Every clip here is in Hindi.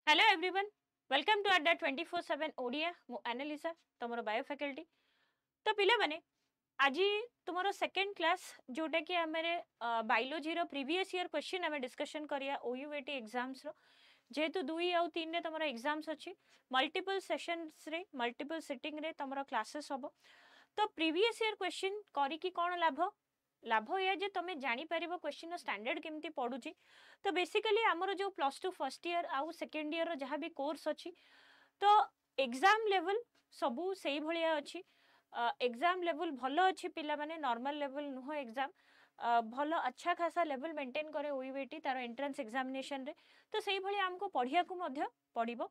हेलो एवरीवन, वेलकम टू अड्डा 24/7 ओडिया। मु एनालिसा तुमर बायो फैकल्टी। तो पिला माने आज तुमर सेकंड क्लास जोटा कि आमे बायोलॉजी रो प्रीवियस ईयर क्वेश्चन आमे डिस्कशन करिया ओयूएटी एग्जाम्स रो। जेहेतु 2 आउ 3 रे तुमर एग्जाम्स अछि, मल्टीपल सेशंस रे मल्टीपल सिटिंग रे तुमर क्लासेस हबो। तो प्रीवियस ईयर क्वेश्चन करी कि कोन लाभ लाभ या जे तुम जानी परिबो क्वेश्चन स्टैंडर्ड केमती पडुची। तो बेसिकली आमर जो +2 फर्स्ट ईयर आउ सेकेंड ईयर जहाँ भी कोर्स अच्छी, तो एग्जाम लेवल सबू से भाया अच्छी। एग्जाम लेवल भल अच्छी, पिला माने नॉर्मल लेवल नुह एग्जाम भल अच्छा खासा लेवल मेंटेन करे ओयूएटी तार एंट्रेंस एग्जामिनेशन रे। तो से भाई आमको पढ़िया को मध्य पड़िबो।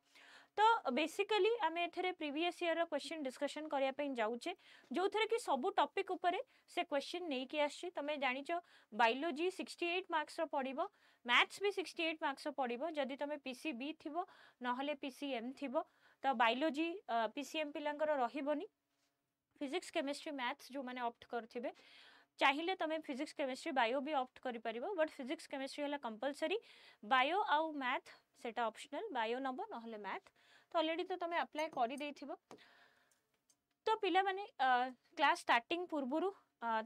तो बेसिकली आम एथरे प्रीवियस ईयर क्वेश्चन डिस्कशन करने पे जाऊे, जो थे कि सबू टॉपिक उपरे से क्वेश्चन नहीं कि आसी। तमें जानिच बायोलॉजी 68 मार्क्स रो पड़िबो, मैथ्स भी 68 मार्क्स रो पड़िबो जदि तुम पीसीबी थिबो नहले पीसीएम थिबो। तो बायोलॉजी पीसीएम पिलांकर रहिबोनी। फिजिक्स केमिस्ट्री मैथ्स जो मैंने ऑप्ट करथिबे, चाहिए तुम फिजिक्स केमिस्ट्री बायो भी ऑप्ट करि परिबो, बट फिजिक्स केमिस्ट्री है कंपलसरी। बायो आउ मैथ सेटा ऑप्शनल, बायो नंबर नहले मैथ। तो ऑलरेडी तो तुम अप्लाई कर देथिबो। तो पिला माने क्लास स्टार्टिंग पूर्वरु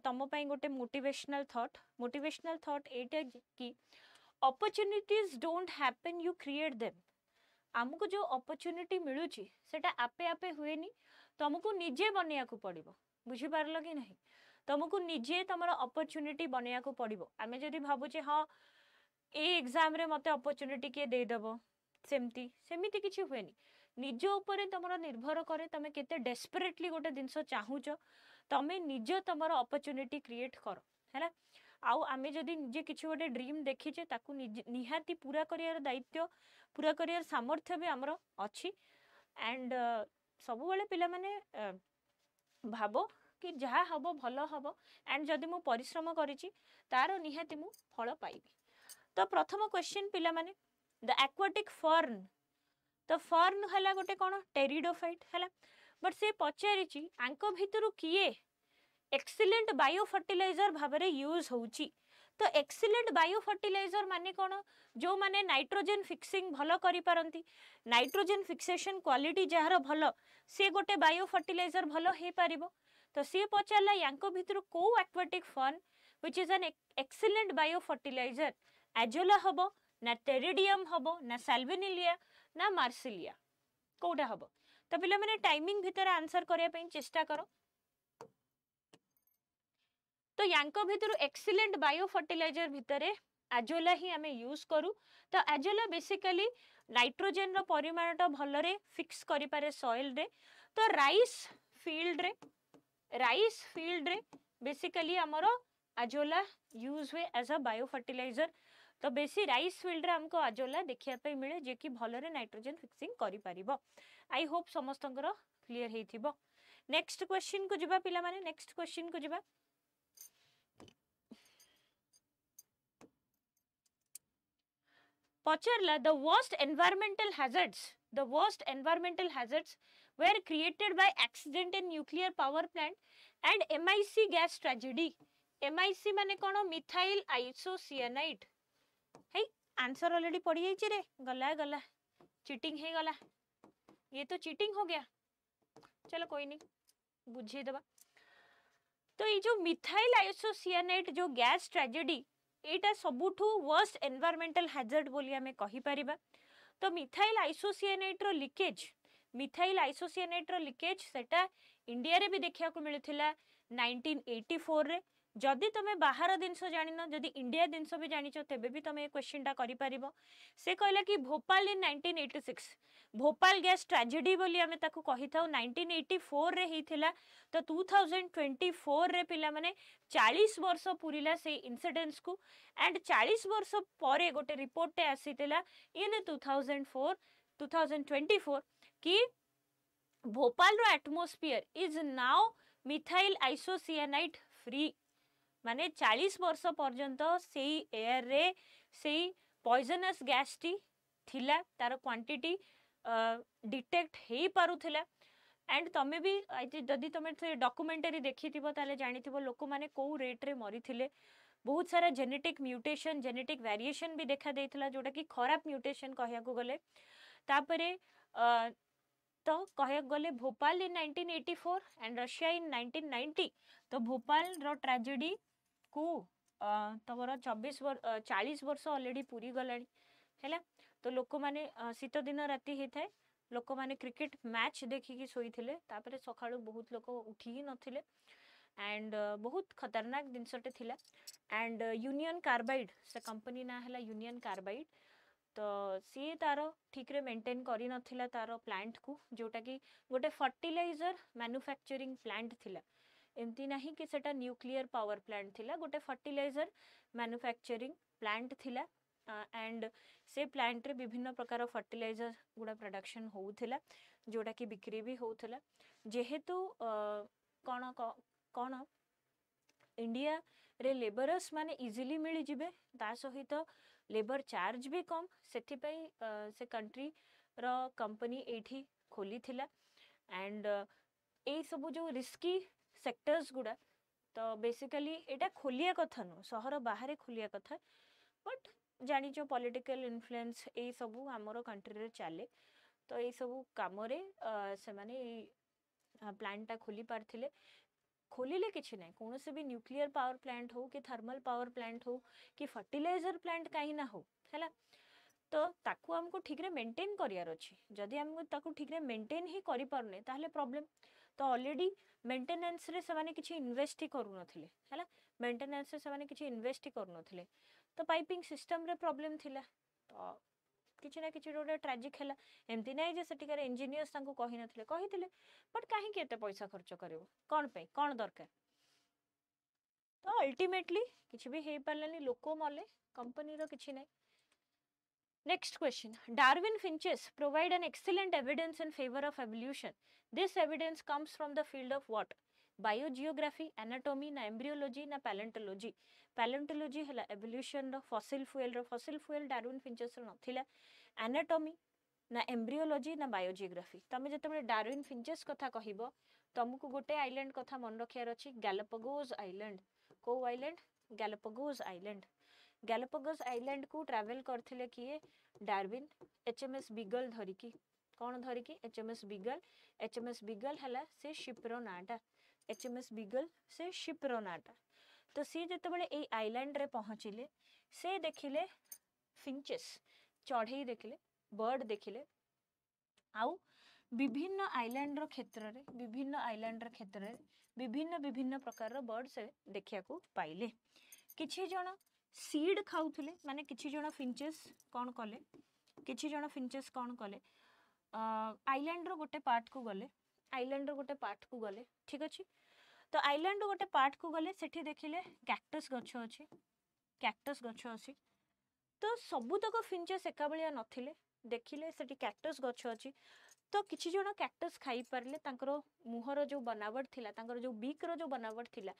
तुम पई गोटे मोटिवेशनल थॉट एटा कि opportunities don't happen, you create them. आमको जो अपॉर्चुनिटी मिलूची सेटा आपे आपे हुएनी, तुमको निजे बनैया को पड़िबो। बुझी पारलो कि नहीं? तुमको निजे तुमर अपॉर्चुनिटी बनैया को पड़िबो। आमे जदि भाबुचे हाँ ए एग्जाम रे मते अपॉर्चुनिटी के दे देबो, सेमती सेमिति किछि हुएनी। निज ऊपर तुमर निर्भर करे तमे केते डेस्परेटली गोटे जिंस चाहूच, तमे निज तुमर अपॉर्चुनिटी क्रिएट कर हैला। आउ आमे जदि निजे किछि गोटे ड्रीम देखिचे ताकू निहाती पूरा करियर दायित्व, पूरा करियर सामर्थ्य भी हमरो अछि। एंड सब बेले पिला माने भाबो कि जहाँ हबो भल हबो, एंड जदि मु परिश्रम करिछि तार निहाती मु फल पाइबी। तो प्रथम क्वेश्चन पिला माने द एक्वाटिक फर्न। तो फर्न हला गोटे कोन टेरिडोफाइट हला, बट से पचारिछि आंको भितरु किए एक्सीलेंट बायो फर्टिलाइजर भाबरे यूज होउची। तो एक्सीलेंट बायो फर्टिलाइजर माने कोन, जो माने नाइट्रोजन फिक्सिंग भलो करि पारंती, नाइट्रोजन फिक्सेशन क्वालिटी जहार भलो, से गोटे बायो फर्टिलाइजर भलो हे पारिबो। तो सी पचारला यांको भितरु को aquatic fern which is an excellent bio fertilizer, azolla हबो ना टेरिडियम हबो ना साल्विनिलिया ना मार्सिलिया, कोटा हबो? तो पिला माने टाइमिंग भितर आंसर करिया पे चेष्टा करो। तो यांको भितर एक्सीलेंट बायो फर्टिलाइजर भितर एजोला ही आमे यूज करू। तो एजोला बेसिकली नाइट्रोजन रो परिमाण टा भलरे फिक्स करि पारे सॉइल रे। तो राइस फील्ड रे बेसिकली हमरो एजोला यूज हुए एज अ बायो फर्टिलाइजर। तो बेसी राइस फील्ड रे हमको एजोला देखिया पे मिले जे कि भलरे नाइट्रोजन फिक्सिंग करि परिबो। आई होप समस्तंकर क्लियर हेथिबो। नेक्स्ट क्वेश्चन को जिबा पिला माने, नेक्स्ट क्वेश्चन को जिबा। पचारला the worst environmental hazards were created by accident in nuclear power plant and MIC gas tragedy। MIC माने कोन, मिथाइल आइसोसियानाइड है। आंसर ऑलरेडी पढ़ी जाइए रे, गला चीटिंग है गला, ये तो चीटिंग हो गया। चलो कोई नहीं, बुझे दबा। तो ये जो मिथाइल आइसोसियानाइड जो गैस ट्रेजेडी, एटा सबुठू वर्स्ट एनवायरमेंटल हैजर्ड बोली हमें कहि परिबा। तो मिथाइल आइसोसियानाइड रो लीकेज सेटा इंडिया रे भी देखिया को मिलथिला 1984 रे। जदि तुम बाहर जिनस जानिन, जदि इंडिया जिनस भी जानिच, तेबे भी तुम क्वेश्चन टा करि परिबो। से कहला कि भोपाल इन 1986 भोपाल गैस ट्रेजेडी बोली हमें ताकू कहि थाउ 1984 रे हिथिला। तो 2024 रे पिला माने 40 वर्ष पुरिला से इंसिडेंट्स को, एंड 40 वर्ष परे गोटे रिपोर्ट टे आसीतिला इन 2024 कि भोपाल रो atmosphere is now methyl isocyanide free. माने 40 वर्ष पर्यंत से एयर रे से पॉइजनस गैस टी थिला, तार क्वांटिटी डिटेक्ट हे पारुथिला। एंड तमें भी जदि तुम डॉक्यूमेंटरी देखी ताले जानी लोक माने को रेट रे मरी थिले। बहुत सारा जेनेटिक म्यूटेशन, जेनेटिक वेरिएशन भी देखा देइथिला, जोटा कि खराब म्यूटेशन कहया को गले। तापरे तो कह गले भोपाल इन 1984 एंड रशिया इन 1990 तो भोपाल रो ट्रेजेडी को तमर 40 वर्ष ऑलरेडी पूरी गलानी है तो लोक माने शीत दिन राति होता है लोक माने क्रिकेट मैच देखिकी शोइथिले तापरे सकाळु बहुत लोक उठी ही नथिले एंड बहुत खतरनाक जिनसटे थिला एंड यूनियन कार्बाइड से कंपनी ना हला यूनियन कार्बाइड तो सी तार ठीक रे मेंटेन करी नथिला तार प्लांट को जोटा कि गोटे फर्टिलाइजर मैन्युफैक्चरिंग प्लांट थिला एमती नहीं कि सेटा न्यूक्लियर पावर प्लांट थिला गोटे फर्टिलाइजर मैन्युफैक्चरिंग प्लांट थिला एंड से प्लांट रे विभिन्न प्रकार फर्टिलाइजर गुड़ा प्रोडक्शन होउथिला जोटा कि बिक्री भी होउथिला जेहेतु कौन कौन इंडिया रे लेबरर्स माने इजीली मिली जिबे ता सहित लेबर चार्ज भी कम सेथि पई से कंट्री रो कंपनी एठी खोली थिला एंड ए सब जो रिस्की सेक्टर्स गुड़ा तो बेसिकली एटा खोलिया कथा नो सहर बाहर खोलिया कथा बट जानी जो पॉलिटिकल इन्फ्लुएंस ए सब हमरो कंट्री रे चले तो ए सब काम रे से माने प्लांट ता खोली पारथिले खोलिले किछि नै कोनोसे भी न्यूक्लियर पावर प्लांट हो कि थर्मल पावर प्लांट हो कि फर्टिलाइजर प्लांट काहे ना हो हैला तो ताकू हमको ठीक रे मेंटेन करियार अछि जदी हमको ताकू ठीक रे मेंटेन ही करि परने ताहले प्रॉब्लम तो ऑलरेडी मेंटेनेंस रे सवाने किछि इन्वेस्ट ही करू नथिले हैला मेंटेनेंस रे सवाने किछि इन्वेस्ट ही करू नथिले तो पाइपिंग सिस्टम रे प्रॉब्लम थिला तो किछि ना किछि रोडे ट्रेजिक हैला एमती नै जे सेटिकार इंजीनियर्स तांको कहि नथिले कहिथिले बट काहे के एते पैसा खर्च करबो कोन पे कोन दरकार तो अल्टीमेटली किछि भी हे परलनी लोको मले कंपनी रो किछि नै Next question. Darwin finches provide an excellent evidence in favor of evolution. This evidence comes from the field of what? Biogeography, anatomy, na embryology, na paleontology. Paleontology hela evolution ro fossil fuel Darwin finches ro नथिला. Anatomy, ना embryology, ना biogeography. तमे जेतेबेले Darwin finches कथा कहिबो तमको गोटे आइलैंड कथा मन रखियार अछि गैलापागोस आइलैंड. को island? Galapagos island. Galapagos island को ट्रैवल करथिले किए डार्विन एचएमएस बीगल धरिकी कौन धरिकी एचएमएस बीगल हला से शिप रो नाटा एचएमएस बीगल से शिप रो नाटा तो सी जते बेले ए आइलैंड रे पहुंचिले से देखिले फिंचेस चढ़ई देखिले बर्ड देखिले आउ विभिन्न आइलैंड रो क्षेत्र रे विभिन्न प्रकार रो बर्ड से देखिया को पाइले किछि जण सीड खाउथिले माने किछि जण फिंचेस कोन कले आइलैंड रो गोटे पार्ट को गले ठीक अछि तो आइलैंड रो गोटे पार्ट को गले सेठी देखिले कैक्टस गछ अछि तो सबुतक फिंचेस एका बलिया नथिले देखिले सेठी कैक्टस गछ अछि तो किछि जण कैक्टस खाई परले तांकरो मुहर जो बनावट थिला तांकर जो बीक रो जो बनावट थिला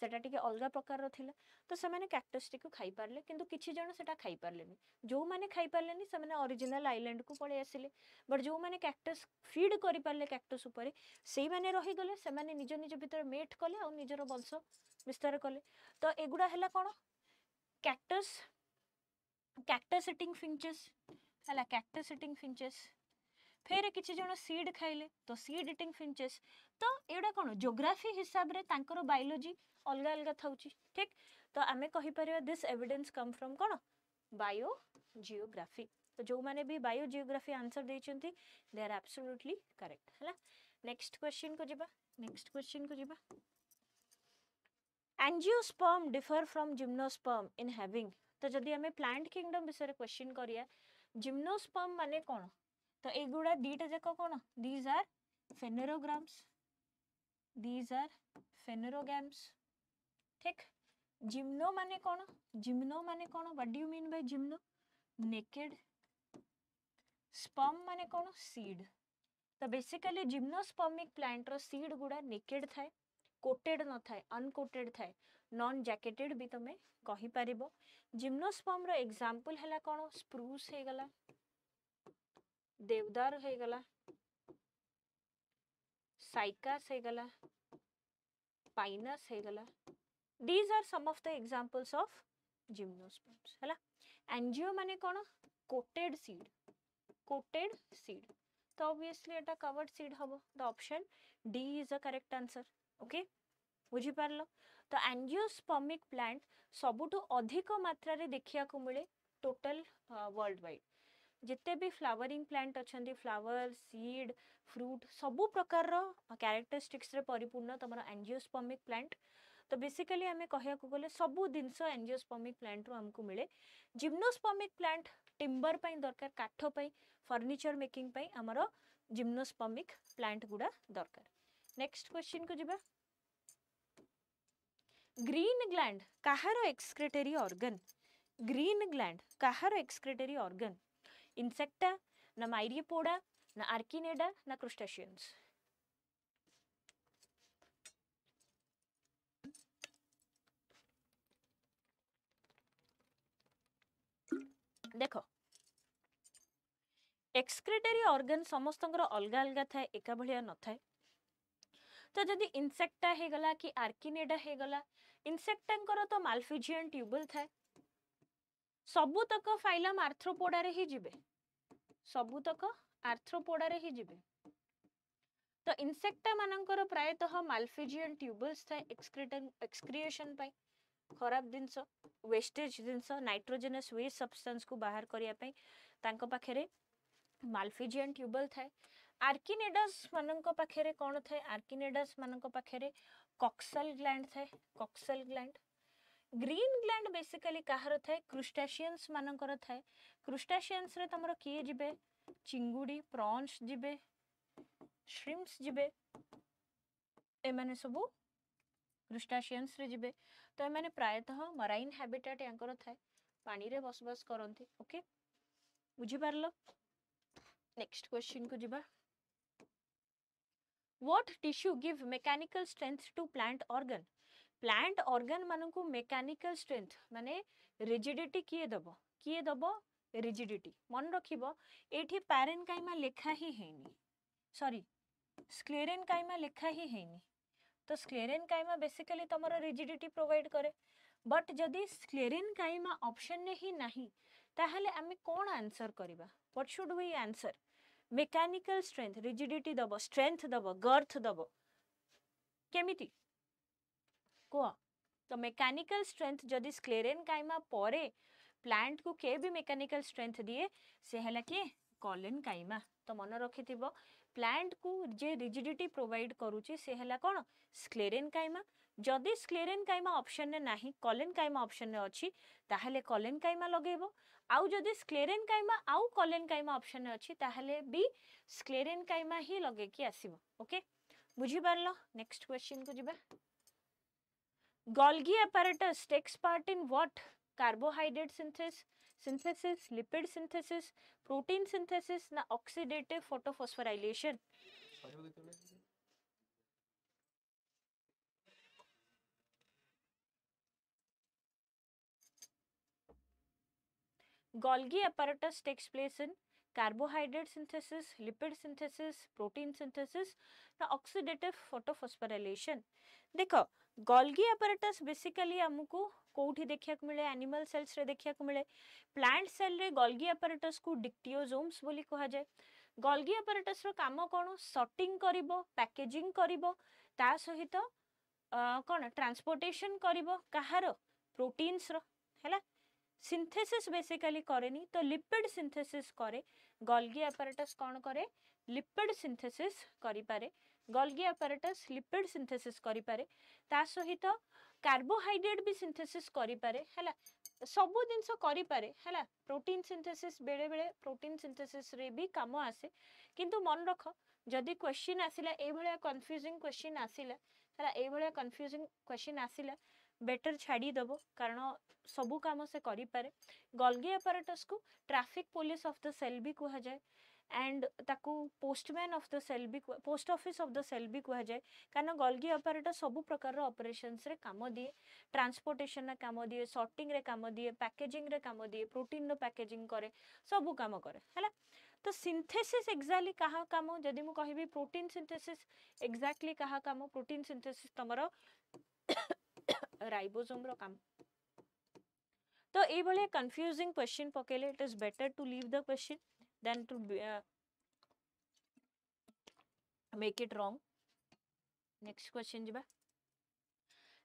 सेटा टिके अलगा प्रकार रो थिला तो से माने कैक्टस टिको खाई परले किंतु किछि जण सेटा खाई परलेनी जो माने खाई परलेनी से माने ओरिजिनल आइलैंड को पळे आसिले बट जो माने कैक्टस फीड करि परले कैक्टस ऊपर सेई माने रहि गले से माने निज निज भीतर मेट कले और निजर वंश विस्तार कले तो एगुडा हला कोन कैक्टस इटिंग फिंचेस फेर किछि जण सीड खाइले तो सीड इटिंग फिंचेस तो एडा कोन ज्योग्राफी हिसाब रे तांकर बायोलॉजी अलगा अलगा थाउची ठीक तो आमे कहि परियो दिस एविडेंस कम फ्रॉम कोन बायोजियोग्राफी तो जो माने भी बायोजियोग्राफी आंसर देचंती दे आर एब्सोल्युटली करेक्ट हला नेक्स्ट क्वेश्चन को जिबा angiosperm differ from gymnosperm in having तो जदी हमें प्लांट किंगडम विषय क्वेश्चन करिया जिम्नोस्पर्म माने कोन तो एगुडा दीटा जाक कोन दीज आर फेनेरोगैम्स ठीक जिम्नो माने कोन what do you mean by gymno naked sperm माने कोन सीड तो बेसिकली जिम्नोस्पर्मिक प्लांट रो सीड गुडा नेकेड थाए कोटेड न थाए अनकोटेड थाए नॉन जैकेटेड भी तमे कहि परिबो जिम्नोस्पर्म रो एग्जांपल हला कोन स्प्रूस हे गला देवदार है गला साइकास है गला पाइनस है गला these are some of the examples of gymnosperms हला एंजियो माने कोन कोटेड सीड coated seed. तो obviously एटा covered seed हबो. The option D is the correct answer. Okay, बुझी पारलो. तो एंजियोस्पर्मिक प्लांट सबुठु अधिक मात्रा रे देखिया को मिले टोटल वर्ल्ड वाइड. जिते भी फ्लावरिंग प्लांट अच्छे फ्लावर सीड फ्रूट सबु प्रकार कैरेक्टरिस्टिक्स रे परिपूर्ण तुम एंजियोस्पर्मिक प्लांट. तो बेसिकली आम कह गले सबू जिनस एंजियोस्पर्मिक प्लांट रू हमको मिले. जिम्नोस्पर्मिक प्लांट टिम्बर पाई दरकार काठ पाई फर्निचर मेकिंग पाई हमर जिम्नोस्पर्मिक प्लांट गुडा दरकार. नेक्स्ट क्वेश्चन को जिबा. ग्रीन ग्लैंड काहार एक्सक्रीटरी ऑर्गन. ग्रीन ग्लैंड काहार एक्सक्रीटरी ऑर्गन. इंसेक्टा ना माइरियोपोडा ना आर्किनेडा ना क्रुस्टेशियंस. देखो एक्सक्रीटरी ऑर्गन समस्तंकर अलगा अलगा थाए एका भलिया न थाए. तो जदि इंसेक्टा हे गला कि आर्किनेडा हे गला इंसेक्टांकर तो मालफिजियन ट्यूबल थाए. सबुतक फाइलम आर्थ्रोपोडा रे ही जिबे. सबुतक आर्थ्रोपोडा रे ही जिबे. तो इंसेक्टा मानकर प्रायतः मालफिजियन ट्यूबल्स थाए एक्सक्रिएशन पाई खराब जिनस वेस्टेज जिनस नाइट्रोजनस वेस्ट सब्सटेंस को बाहर करिया पाई तांको पाखरे मालफिजियन ट्यूबल थाए. आर्किनेडस मानक पाखरे कौन थाए. आर्किनेडस मानक पाखरे कॉक्सल ग्लैंड थाए. Coxal gland. Green gland basically काहर थाए क्रुस्टेशियंस मानकर थाए. क्रुस्टेशियंस रे तमरो किए जिबे चिंगुडी प्रॉन्स जिबे श्रिम्प्स जिबे ए माने सबु क्रुस्टेशियंस रे जिबे. तो ए माने प्रायतः मराइन हैबिटेट यांकर थाए पानी रे बसबास करंती. ओके बुझी पारलो. नेक्स्ट क्वेश्चन को जिबा. What tissue give mechanical strength to plant organ. Plant organ मानकु मैकेनिकल स्ट्रेंथ माने रिजिडिटी किए दबो रिजिडिटी. मन रखिबो एठी पैरेनकाइमा लेखा ही हेनी. सॉरी स्क्लेरेनकाइमा लेखा ही हेनी. तो स्क्लेरेनकाइमा बेसिकली तमरो रिजिडिटी प्रोवाइड करे. बट जदि स्क्लेरेनकाइमा ऑप्शन ने ही नहीं ताहले आमे कोन आंसर करिबा. What should we answer. Mechanical strength rigidity दबो स्ट्रेंथ दबो गर्थ दबो केमिति को. तो मैकेनिकल स्ट्रेंथ जदि स्क्लेरेनकाइमा परे प्लांट को के भी मैकेनिकल स्ट्रेंथ दिए से हला के कॉलेनकाइमा. तो मन रखिथिबो प्लांट को जे रिजिडिटी प्रोवाइड करूची से हला कोन स्क्लेरेनकाइमा. जदि स्क्लेरेनकाइमा ऑप्शन ने नाही कॉलेनकाइमा ऑप्शन ने अछि ताहले कॉलेनकाइमा लगेबो. आउ जदि स्क्लेरेनकाइमा आउ कॉलेनकाइमा ऑप्शन ने अछि ताहले भी स्क्लेरेनकाइमा ही लगे कि आसीबो. ओके बुझी पारलो. नेक्स्ट क्वेश्चन को जिबा. Golgi apparatus takes part in what. Carbohydrate synthesis lipid synthesis protein synthesis ना oxidative photosphorylation. Golgi apparatus takes place in carbohydrate synthesis, lipid synthesis, protein synthesis ना oxidative photosphorylation. देखो गोल्गी apparatus बेसिकली हमको कोठी देखिया को मिले एनिमल सेल्स रे देखिया को मिले. प्लांट सेल रे गोल्गी apparatus को डिक्टियोसोम्स बोली कहा जाए. गोल्गी apparatus रो काम कोन सॉर्टिंग करिवो पैकेजिंग करिवो ता सहित कोन ट्रांसपोर्टेशन करिवो काहार प्रोटीन्स रो हैला. सिंथेसिस बेसिकली करेनी तो लिपिड सिंथेसिस करे. गोल्गी apparatus कौन करे लिपिड सिंथेसिस करि पारे. गोल्गी apparatus लिपिड सिंथेसिस करि पारे ता सहित कार्बोहाइड्रेट भी सिंथेसिस करि पारे हैला. सबु जिंस करि पारे हैला. प्रोटीन सिंथेसिस बेले बेले प्रोटीन सिंथेसिस रे भी काम आसे. किंतु मन रख जदि क्वेश्चन आसिला ए भलिया कंफ्यूजिंग क्वेश्चन आसिला हैला ए भलिया कंफ्यूजिंग क्वेश्चन आसिला बेटर छाड़ी दबो कारण सबु काम से करि पारे. गोल्गी apparatus को traffic police of the cell भी कहा जाए एंड ताकू पोस्टमैन ऑफ द सेल भी post office of the cell भी कहा जाए कारण गोल्गी apparatus सबु प्रकार ऑपरेशंस रे काम दिए. ट्रांसपोर्टेशन रे काम दिए सॉर्टिंग रे काम दिए पैकेजिंग रे काम दिए प्रोटीन रो पैकेजिंग करे सबु काम करे हैला. तो सिंथेसिस एक्जेक्टली कहा काम जदि मु कहबी प्रोटीन सिंथेसिस एक्जेक्टली कहा काम. प्रोटीन सिंथेसिस तमरो राइबोसोम रो काम. तो ए भले कंफ्यूजिंग क्वेश्चन पकेले it is better to leave the question. than to make it wrong. Next question jiba.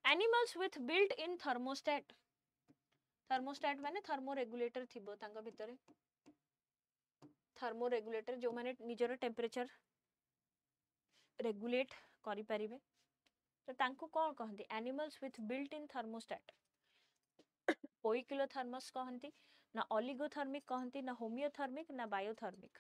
Animals with built-in thermostat. Thermostat माने thermoregulator थिबो तांका भितरे. Thermoregulator जो माने निजर टेम्परेचर रेगुलेट करि परिबे. तो तांको कोन कहंती? Animals with built-in thermostat. पोइकिलोथर्मस कहंती ना ओलिगोथर्मिक कहंती ना होमियोथर्मिक ना बायोथर्मिक.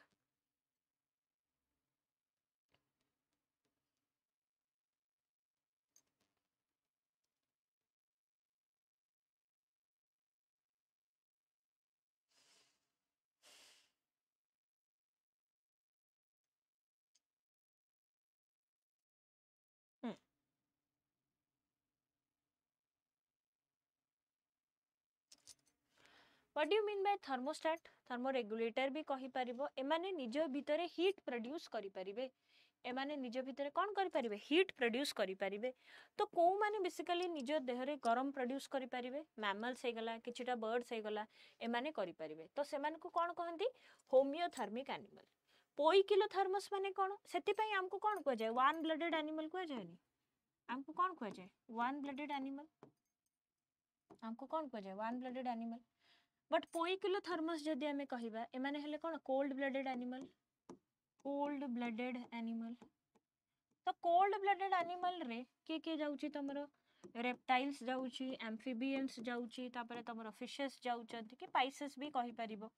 What do you mean by thermostat? Thermoregulator भी कहि परिबो. एमाने निज भितरे हीट प्रोड्यूस करि परिबे. एमाने निज भितरे कोन करि परिबे? हीट प्रोड्यूस करि परिबे. तो को माने बेसिकली निज देहरे गरम प्रोड्यूस करि परिबे? मैमल्स हे गला, किछिटा बर्ड्स हे गला, एमाने करि परिबे. तो सेमान को कोन कहंती? होमियोथर्मिक एनिमल. पोइकिलोथर्मस माने कोन? सेति पई हमको कोन को जाय? वन ब्लडेड एनिमल को जायनी. हमको कोन को जाय? Warm blooded animal. हमको कोन को जाय? Warm blooded animal. But poikilothermous जदि हमें कहिबा एमाने हेले कोन? Cold blooded animal. Cold blooded animal. तो कोल्ड ब्लडेड एनिमल रे के जाउची तमरो रेप्टाइल्स जाउची, एम्फिबियंस जाउची, तापरे तमरो फिशेस जाउचंती कि पाइसेस भी कहि परिबो.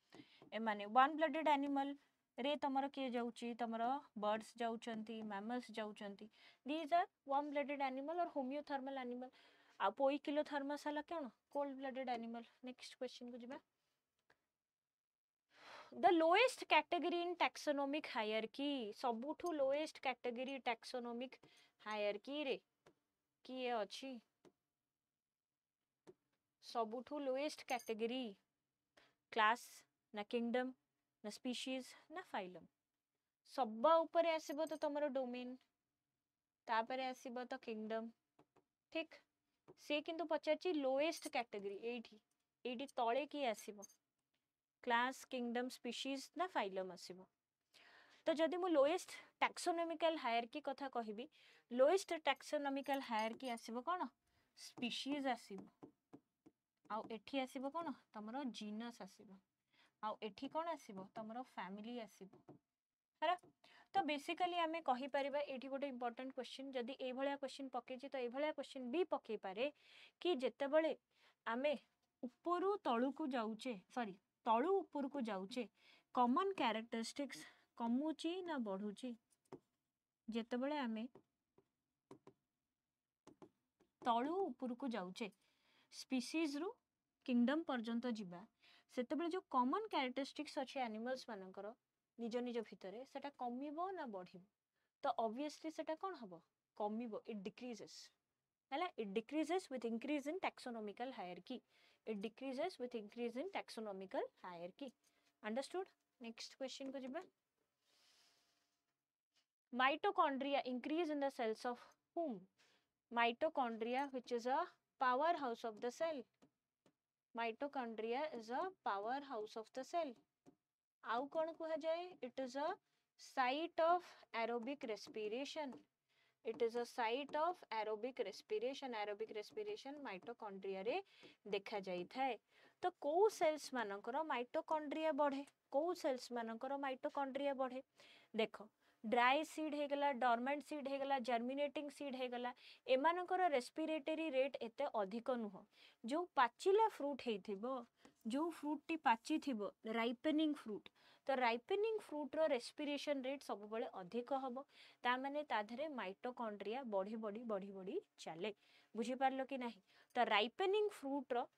एमाने वन ब्लडेड एनिमल रे तमरो के जाउची? तमरो बर्ड्स जाउचंती, मैमल्स जाउचंती. These are warm blooded animal और होमियोथर्मल एनिमल. आ पोइकिलोथर्मस हला कोन? Cold blooded animal. Next question को जिबा. The lowest category in taxonomic hierarchy. सबुठु lowest category taxonomic hierarchy रे किए अछि? सबुठु lowest category class ना kingdom ना species ना phylum. सबा ऊपर आसीबो तो तमरो डोमेन, तापरे आसीबो तो kingdom. ठीक से किंतु पचारची lowest category एठी तळे की आसीबो? क्लास, किंगडम, स्पीशीज ना फाइलम आसीबो. तो जदि मु लोएस्ट टैक्सोनॉमिकल हायरार्की कथा कहिबी, लोएस्ट टैक्सोनॉमिकल हायरार्की आसीबो कोन? स्पीशीज आसीबो. आउ एठी आसीबो कोन? तमरो जीनस आसीबो. आउ एठी कोन आसीबो? तमरो फैमिली आसीबो. हरा. तो बेसिकली हमें कहि परिबा एठी गोटे इंपोर्टेंट क्वेश्चन. जदि ए भलिया क्वेश्चन पकेची तो ए भलिया क्वेश्चन भी पके पारे कि जेतेबेले आमे उपरु तळुकु जाउचे, सॉरी तळु उपरकु जाउचे, कॉमन कैरेक्टरिस्टिक्स कमुची ना बढ़ुची? जेतेबेले आमे तळु उपरकु जाउचे, स्पीशीज रु किंगडम पर्यंत जिबा, सेतेबेले जो कॉमन कैरेक्टरिस्टिक्स अछि एनिमल्स मानकर निज निज भितरे सेटा कमिबो ना बढ़िबो? तो ऑब्वियसली सेटा कोन हबो? कमिबो. It decreases. हैला. It decreases with increase in taxonomical hierarchy. It decreases with increase in taxonomical hierarchy. Understood? Next question को जिबा. Mitochondria increase in the cells of whom? Mitochondria, which is a powerhouse of the cell. Mitochondria is a powerhouse of the cell. आउ कौन कहा जाए? It is a site of aerobic respiration. It is a site of aerobic respiration. Aerobic respiration mitochondria रे देखा जाई थाए. तो को सेल्स मानकर माइटोकॉन्ड्रिया बढ़े? को सेल्स मानकर माइटोकॉन्ड्रिया बढ़े? देखो ड्राई सीड हे गला, डॉर्मेंट सीड हे गला, जर्मिनेटिंग सीड हे गला, एमानकर रेस्पिरेटरी रेट एते अधिक नुह. जो पाचिला फ्रूट हेथिबो, जो फ्रूट टी पाची थिबो, राइपनिंग फ्रूट, तो राइपनिंग फ्रूट रो रेस्पिरेशन रेट सब बळे अधिक हबो. ता माने ता धरे माइटोकॉन्ड्रिया बढ़ी बढ़ी बढ़ी बढ़ी चले. बुझी पारलो कि नाही? तो राइपनिंग फ्रूट रो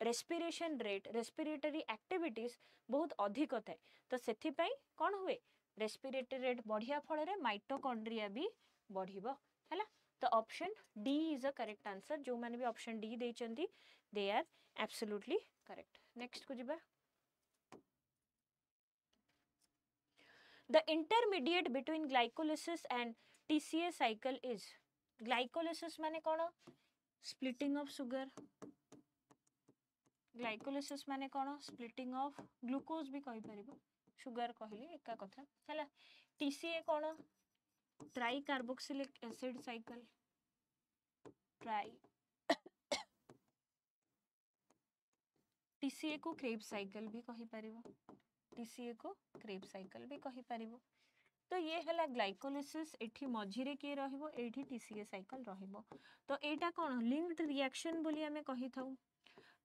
रेस्पिरेशन रेट, रेस्पिरेटरी एक्टिविटीज बहुत अधिक थाए. तो सेथि पई कोन हुए? रेस्पिरेटरी रेट बढ़िया फल रे माइटोकॉन्ड्रिया भी बढ़िबो. हैला. तो option D is a correct answer. जो माने भी ऑप्शन डी देचंती they are absolutely correct. Next को जिबा. The intermediate between glycolysis and TCA cycle is. Glycolysis माने कौन? Splitting of sugar. Glycolysis माने कौन? Splitting of glucose भी कहि परिबो. सुगर कहली एका कथा है टीसीए कौन try carboxylic acid cycle try TCA को क्रेब्स साइकिल भी कहि परिबो टीसीए को क्रेब्स साइकिल भी कहि परिबो तो ये हला ग्लाइकोलिसिस एठी मझिरे के रहिबो एठी टीसीए साइकिल रहिबो तो एटा कोन लिंक्ड रिएक्शन बोली हमें कहि थाउ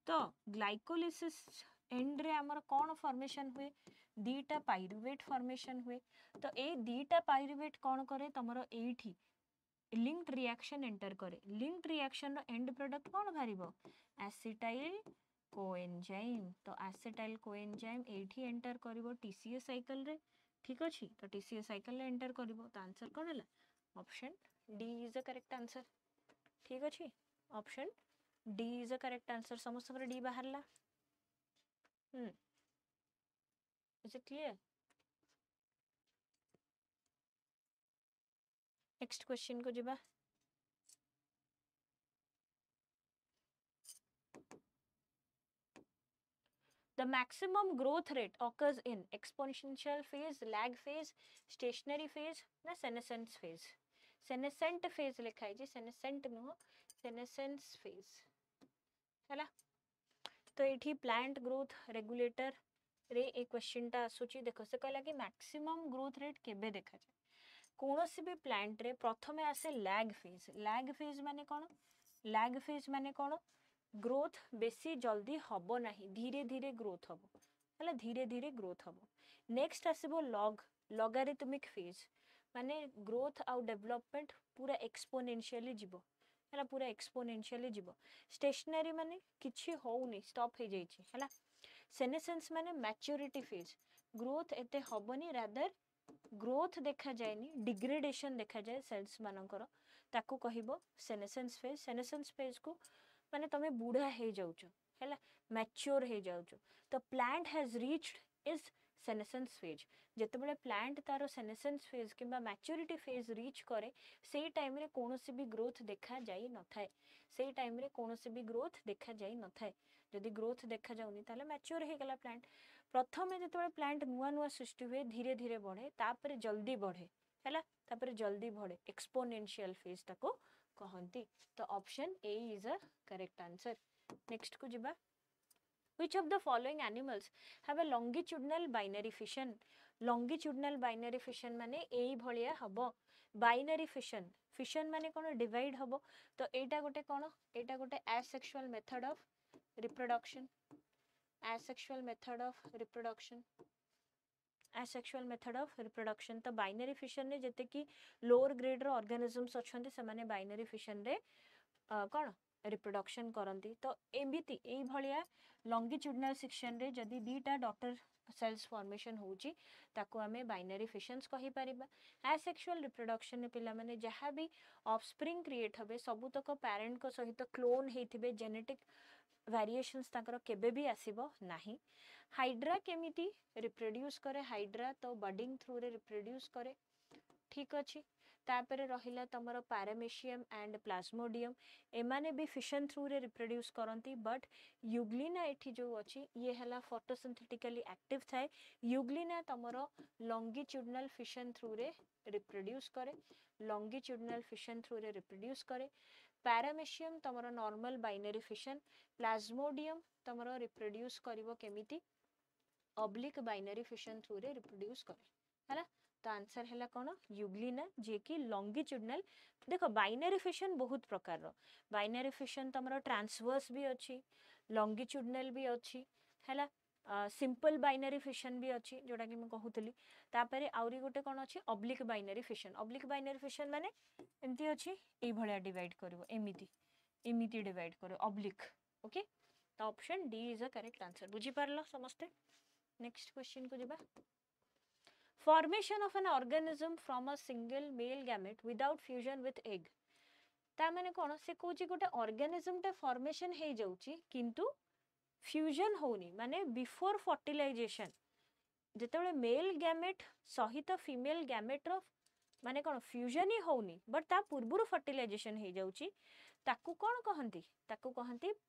तो ग्लाइकोलिसिस एंड रे हमर कोन फॉर्मेशन हुए दीटा पाइरुवेट फॉर्मेशन हुए तो ए दीटा पाइरुवेट कोन करे तमरो एठी लिंक्ड रिएक्शन एंटर करे लिंक्ड रिएक्शन रो एंड प्रोडक्ट कोन भारिबो एसिटाइल कोएंजाइम तो एसिटाइल कोएंजाइम एठी एंटर करिवो टीसीए साइकिल रे ठीक अछि तो टीसीए साइकिल रे एंटर करिवो तो आंसर कोन हला option D is the correct answer ठीक अछि option D is the correct answer समस्त पर डी बाहरला is it clear next question को जिबा The maximum growth rate occurs in exponential phase, lag phase, stationary phase, na senescence phase. Senescent phase लिखा है जी senescent नुह senescence phase हैला तो एठी plant growth regulator रे एक क्वेश्चन टा आसुची देखो से कहला कि maximum growth rate केबे देखा जाए कोनोसी भी प्लांट रे प्रथमे आसे लैग फेज माने कोन लैग फेज माने कोन ग्रोथ बेसी जल्दी हबो नाही धीरे धीरे ग्रोथ हबो हला धीरे धीरे ग्रोथ हबो नेक्स्ट आसीबो लॉगरिथमिक फेज माने ग्रोथ आउ डेवलपमेंट पूरा एक्सपोनेंशियली जीवो हला पूरा एक्सपोनेंशियली जीवो स्टेशनरी माने किछि होउनी स्टॉप हे जाईछि हला सेनेसेंस माने मैच्योरिटी फेज ग्रोथ एते हबोनी रादर ग्रोथ देखा जाएनी डिग्रेडेशन देखा जाए सेल्स मानकर ताकू कहिबो सेनेसेंस फेज को माने तमे बूढ़ा हे जाउचो हैला मैच्योर हे जाउचो तो plant has reached is senescence phase जेते बेले प्लांट तारो सेनेसेंस फेज किबा मैच्योरिटी फेज रीच करे सेही टाइम रे कोनोसी भी ग्रोथ देखा जाई न थाए सेही टाइम रे कोनोसी भी ग्रोथ देखा जाई न थाए जदी ग्रोथ देखा जाउनी ताले मैच्योर हे गला प्लांट प्रथमे जेते प्लांट नुआ नुआ सृष्टि हुए धीरे धीरे बढ़े तापरे जल्दी बढ़े हैला तापरे जल्दी बढ़े एक्सपोनेंशियल फेज ताको कहंती तो option A is a correct answer next को जिबा which of the following animals have a longitudinal binary fission longitudinal binary fission माने एई भलिया हबो binary fission माने कोन डिवाइड हबो तो एटा गोटे asexual method of reproduction asexual method of reproduction तो बाइनरी फिशन रे जते कि लोअर ग्रेड रो ऑर्गेनिजम्स अछंती से माने बाइनरी फिशन रे कोन रिप्रोडक्शन करंती तो एमिति एई भलिया लॉन्गिट्यूडिनल सेक्शन रे जदी दीटा डॉटर सेल्स फॉर्मेशन होउची ताको हमें बाइनरी फिशंस कहि परिबा एसेक्सुअल रिप्रोडक्शन ने पिला माने जहा भी ऑफस्प्रिंग क्रिएट हबे सबुतक पेरेंट को सहित क्लोन हेथिबे जेनेटिक वेरिएशंस ताकर केबे भी आसीबो नाही हाइड्रा केमिति रिप्रोड्यूस करे हाइड्रा तो बडिंग थ्रू रे रिप्रोड्यूस करे ठीक अछि तापरे रहिला तमरो पैरामेशियम एंड प्लाज्मोडियम एमाने भी फिशन थ्रू रे रिप्रोड्यूस करंती बट यूग्लिना एठी जो अछि ये हला फोटोसिंथेटिकली एक्टिव थाए यूग्लिना तमरो लॉन्गिट्यूडिनल फिशन थ्रू रे रिप्रोड्यूस करे लॉन्गिट्यूडिनल फिशन थ्रू रे रिप्रोड्यूस करे पैरामेशियम तमरो नॉर्मल बाइनरी फिशन प्लाज्मोडियम तमरो रिप्रोड्यूस करिवो केमिति ऑब्लिक बाइनरी फिशन थ्रू रे रिप्रोड्यूस करे हैला तो आंसर हैला कोन यूग्लिना जे कि लॉन्गिट्यूडिनल देखो बाइनरी फिशन बहुत प्रकार रो बाइनरी फिशन तमरो ट्रांसवर्स भी अछि लॉन्गिट्यूडिनल भी अछि हैला सिंपल बाइनरी फिशन भी अछि जोडा कि मैं कहूतली तापरे आउरी गोटे कोन अछि ऑब्लिक बाइनरी फिशन माने एंती अछि एई भलिया डिवाइड करबो एमिति डिवाइड करो ऑब्लिक ओके तो option D is a correct answer बुझी पारलो समस्ते नेक्स्ट क्वेश्चन को जिबा formation of an organism from a single male gamete without fusion with egg ता माने कोन से कोची गोटे ऑर्गेनिज्म टे फॉर्मेशन हे जाउची किंतु फ्यूजन होनी माने बिफोर फर्टिलाइजेशन जेतेबेले मेल गैमेट सहित फीमेल गैमेट रो माने कोन फ्यूजन ही होनी बट ता पूर्वरु फर्टिलाइजेशन हे जाउची ताकू कोन कहंती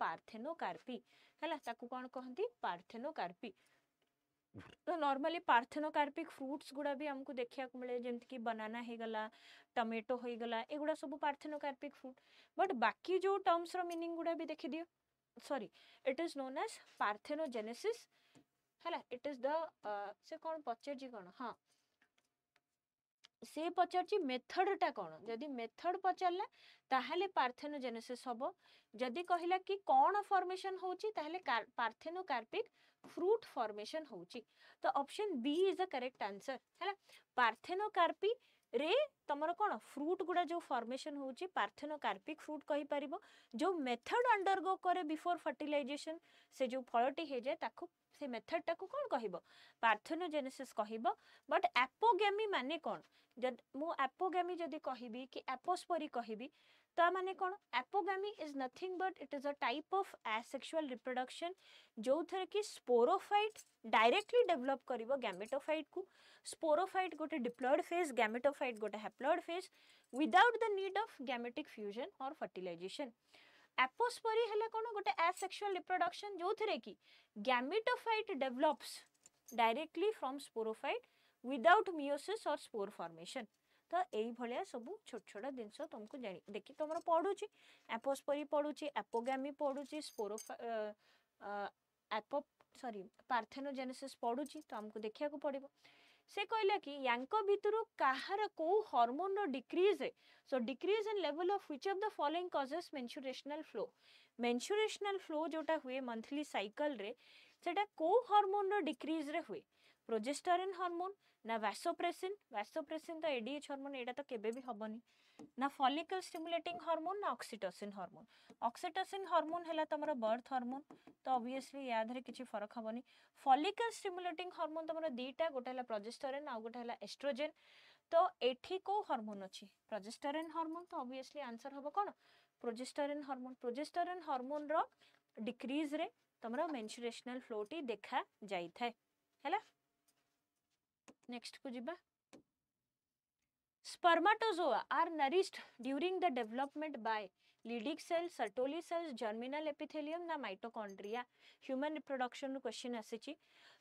पार्थेनोकार्पी हला ताकू कोन कहंती पार्थेनोकार्पी तो नॉर्मली पार्थेनोकार्पिक फ्रूट्स गुड़ा भी हमको देखा मिले जमती कि बनाना हो गला टमेटो हो गला एगुड़ा सब पार्थेनोकार्पिक फ्रूट बट बाकी जो टर्म्स रो मीनिंग गुड़ा भी देखि दियो sorry it is known as parthenogenesis हैला इट इज द से कौन पचार जी कौन हाँ से पचार मेथड टा कौन जदि मेथड पचारला ताहले पार्थेनोजेनेसिस हबो जदि कहिला कि कौन फॉर्मेशन होची ताहले पार्थेनोकार्पिक फ्रूट फॉर्मेशन होची तो option B is the correct answer हैला पार्थेनोकार्पी रे तमरो कौन फ्रूट गुड़ा जो फॉर्मेशन होची पार्थेनोकार्पिक फ्रूट कहि परिबो जो मेथड अंडरगो करे बिफोर फर्टिलाइजेशन से जो फलटी हे जाय ताकू से मेथड टाकू कौन कहिबो पार्थेनोजेनेसिस कहिबो बट एपोगेमी माने कौन जद मु एपोगेमी जदि कहिबी कि एपोस्पोरी कहिबी ता माने कौन apogamy is nothing but it is a type of asexual reproduction जो थरे कि स्पोरोफाइट डायरेक्टली डेवलप करिवो गैमेटोफाइट को स्पोरोफाइट गोटे डिप्लॉयड फेज गैमेटोफाइट गोटे haploid phase without the need of gametic fusion और फर्टिलाइजेशन एपोस्पोरी हला कोन गोटे एसेक्सुअल रिप्रोडक्शन जो थरे कि gametophyte develops directly from sporophyte without meiosis और स्पोर फॉर्मेशन तो यही भाया सब छोट छोट जिनस तुमको देखी तुम पढ़ुची एपोस्पोरी पढ़ुची एपोगैमी पढ़ुची स्पोरोफा एपो सॉरी पार्थेनोजेनेसिस पढ़ुची तो हमको देखा पड़ो से कहला कि यांको भितरु काहार को हार्मोन रो डिक्रीज है so decrease in level of which of the following causes menstrual flow जोटा हुए मंथली साइकिल रे सेटा को हार्मोन रो डिक्रीज रे हुए प्रोजेस्टेरोन हार्मोन ना वैसोप्रेसिन तो एडीएच हार्मोन एटा तो केबे भी हबनी ना फॉलिकल स्टिमुलेटिंग हार्मोन ना ऑक्सीटोसिन हार्मोन हैला तमरो बर्थ हार्मोन तो ऑब्वियसली याद रे किछि फरक हबनी फॉलिकल स्टिमुलेटिंग हार्मोन तमरो दीटा गोटे हैला प्रोजेस्टेरोन आ गोटे हैला एस्ट्रोजेन तो एठी को हार्मोन अछि प्रोजेस्टेरोन हार्मोन तो ऑब्वियसली आंसर हबो कोन प्रोजेस्टेरोन हार्मोन रो डिक्रीज रे तमरो मेंस्ट्रुएशनल फ्लो टी देखा जाई थाए हैला नेक्स्ट को जिबा Spermatozoa are nourished during the development by Leydig cells, Sertoli cells, germinal epithelium ना mitochondria. Human reproduction क्वेश्चन आसीची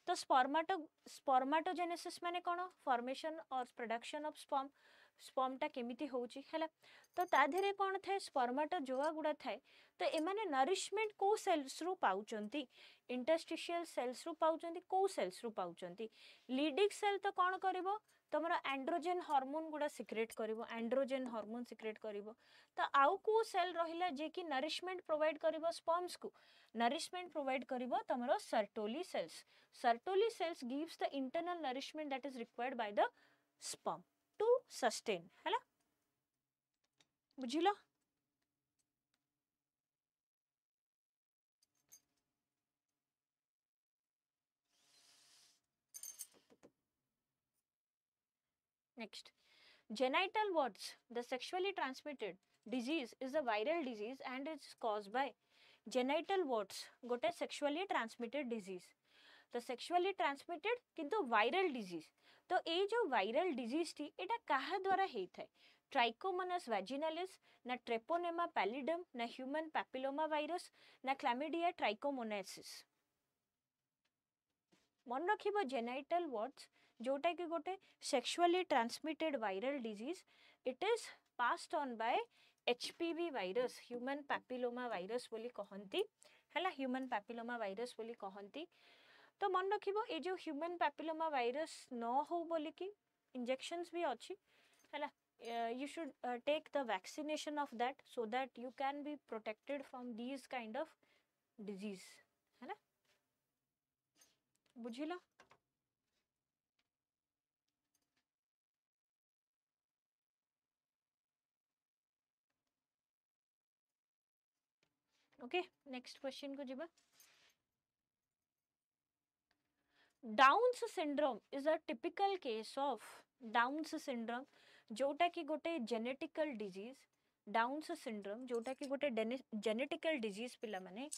तो स्पर्माटोजेनेसिस माने कोन फॉर्मेशन और प्रोडक्शन ऑफ स्पर्म टा केमिति होउची हैला तो ता धेरे कोन थाए स्पर्माटोजोआ गुडा थाए तो एमाने नरिशमेंट को सेल्स रु पाउचंती इंटरस्टिशियल सेल्स रु पाउचंती को सेल्स रु पाउचंती लीडिक सेल तो कोन करबो तमरा एंड्रोजन हार्मोन गुडा सिक्रेट करिवो एंड्रोजन हार्मोन सिक्रेट करिवो तो आउ को सेल रहिला जे कि नरिशमेंट प्रोवाइड करिवो स्पर्म्स को नरिशमेंट प्रोवाइड करिवो तमरो sertoli cells gives the internal nourishment that is required by the sperm to sustain हैला बुझिलो next genital warts the sexually transmitted disease is a viral disease and is caused by genital warts गोटे sexually transmitted disease तो sexually transmitted किंतु viral disease तो ए जो viral disease टी एटा काहा द्वारा हेई थाए ट्राइकोमोनास वैजिनालिस ना ट्रेपोनेमा पैलिडम ना ह्यूमन पैपिलोमा वायरस ना क्लैमिडिया ट्राइकोमोनासिस मन रखिबो जेनाइटल वार्ड्स जोटा कि गोटे sexually transmitted viral disease it is passed on by HPV virus human papilloma virus बोली कहंती हैला ह्यूमन पैपिलोमा वायरस बोली कहंती तो मन रखिबो ए जो ह्यूमन पैपिलोमा वायरस न हो बोली कि इंजेक्शंस भी अछि हैला you should take the vaccination of that so that you can be protected from these kind of disease है ना बुझिला ओके नेक्स्ट क्वेश्चन को जिबा downs syndrome is a typical case of downs syndrome जोटा कि गोटे जेनेटिकल डिजीज डाउन्स सिंड्रोम जोटा कि गोटे जेनेटिकल डिजीज पिला माने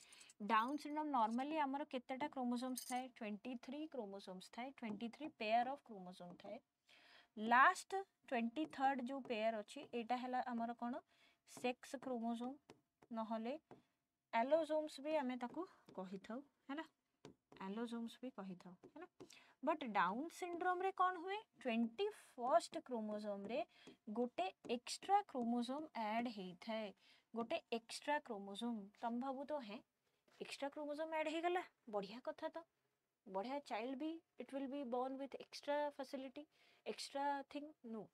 डाउन सिंड्रोम नॉर्मली हमर केतेटा क्रोमोसोम्स थाए 23 क्रोमोसोम्स थाए 23 पेयर ऑफ क्रोमोसोम थाए लास्ट 23rd जो पेयर अछि एटा हला हमर कोन सेक्स क्रोमोसोम न हले एलोसोम्स भी हमें ताकू कहि थाउ है ना एलोजोम्स भी कही था है ना। बट डाउन सिंड्रोम रे कौन हुए 21st क्रोमोसोम रे गोटे एक्स्ट्रा क्रोमोसोम ऐड होता गोटे एक्स्ट्रा क्रोमोसोम तुम भावु तो है एक्स्ट्रा क्रोमोसोम ऐड हो गला बढ़िया कथा तो बढ़िया चाइल्ड भी it will be born with extra facility extra thing no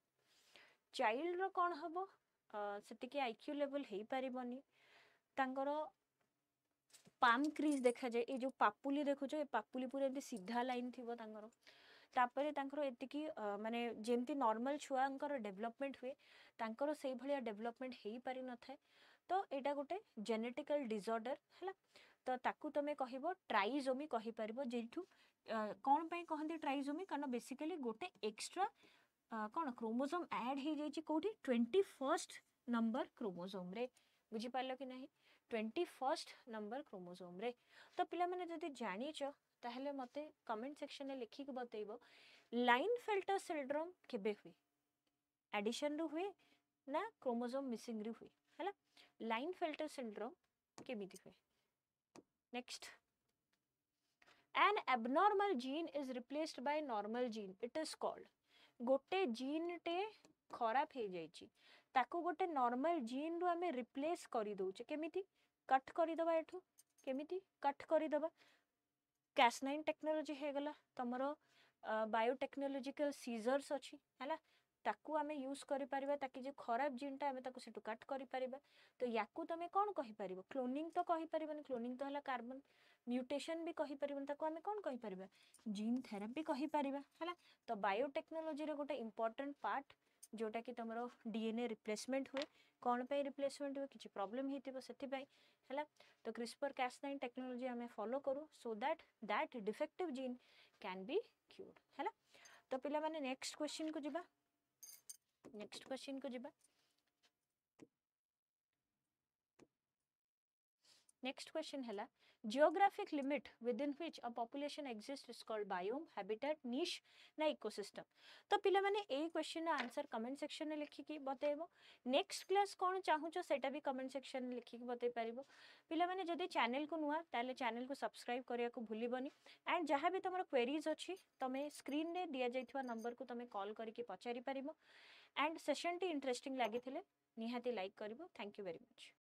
child रो कौन हम सेतिके आईक्यू लेवल हो पारिबनी तांकर पाम क्रीज देखा जाए ये जो पापुली देखुछ ये पापुली पूरा एमती सीधा लाइन थी तांकर तापरे तांकर एतिकी माने जेमती नॉर्मल छुआंकर डेवलपमेंट हुए तांकर से भलिया डेवलपमेंट हो पारि न थाए तो एटा गोटे जेनेटिकल डिसऑर्डर हैला तो ताकू तमे कहिबो ट्राइजोमी कहि परबो जेठू कोन पई कहंदी ट्राइजोमी कारण बेसिकली गोटे एक्स्ट्रा कौन क्रोमोसोम ऐड हो जाइए कौटी 21st नंबर क्रोमोसोम रे बुझी पारलो कि नहीं 21st नंबर क्रोमोसोम रे तो पिला माने जदि जानिच ताहले मते कमेंट सेक्शन में लिखि के बतैबो लाइनफेल्टर सिंड्रोम केबे हुए एडिशन रो हुए ना क्रोमोसोम मिसिंग रो हुए हैला लाइनफेल्टर सिंड्रोम केमिति हुए next an abnormal gene is replaced by normal gene it is called गोटे जीन टे खराब हो जाइए ताको गोटे नॉर्मल जीन रु आमे रिप्लेस करी दउचे केमिति कट करी दबा एठू केमिति कट करी दबा Cas9 टेक्नोलॉजी हे गला तमरो बायोटेक्नोलॉजिकल सीजर्स अछि हैला ताकू आमे यूज करि परिबा ताकि जे खराब जीन टा आमे ताकू सेटू कट करि परिबा तो याकू तमे कोन कहि परिबो क्लोनिंग तो कहि परिबनी क्लोनिंग तो हला कार्बन म्यूटेशन भी कहि परिबनी ताकू आमे कोन कहि परिबा जीन थेरेपी कहि परिबा हैला तो बायोटेक्नोलॉजी रे गोटे इंपोर्टेंट पार्ट जोटा कि तमरो डीएनए रिप्लेसमेंट हुए कौन पे रिप्लेसमेंट हुए किसी प्रॉब्लम हितिबो सेति पई हैला तो क्रिस्पर Cas9 टेक्नोलॉजी हमें फॉलो करू so that defective gene can be cured हैला तो पिला माने नेक्स्ट क्वेश्चन को जिबा नेक्स्ट क्वेश्चन को जिबा नेक्स्ट क्वेश्चन है geographic limit with in which a population exist is called biome habitat निश ना इकोसिस्टम तो पिला माने ए क्वेश्चन आंसर कमेंट सेक्शन में लिखि कि बतेबो नेक्स्ट क्लास कोन चाहूचो सेटा भी कमेंट सेक्शन में लिखि कि बते परिबो पिला माने जदि चैनल को नुआ ताले चैनल को सब्सक्राइब करिया को भूलिबनी एंड जहां भी तमरो क्वेरीज अछि तमे स्क्रीन रे दिया जाइथवा नंबर को तमे कॉल करके पचारि परिबो एंड सेशन टी इंटरेस्टिंग लागिथिले निहाती लाइक करिबो थैंक यू वेरी मच।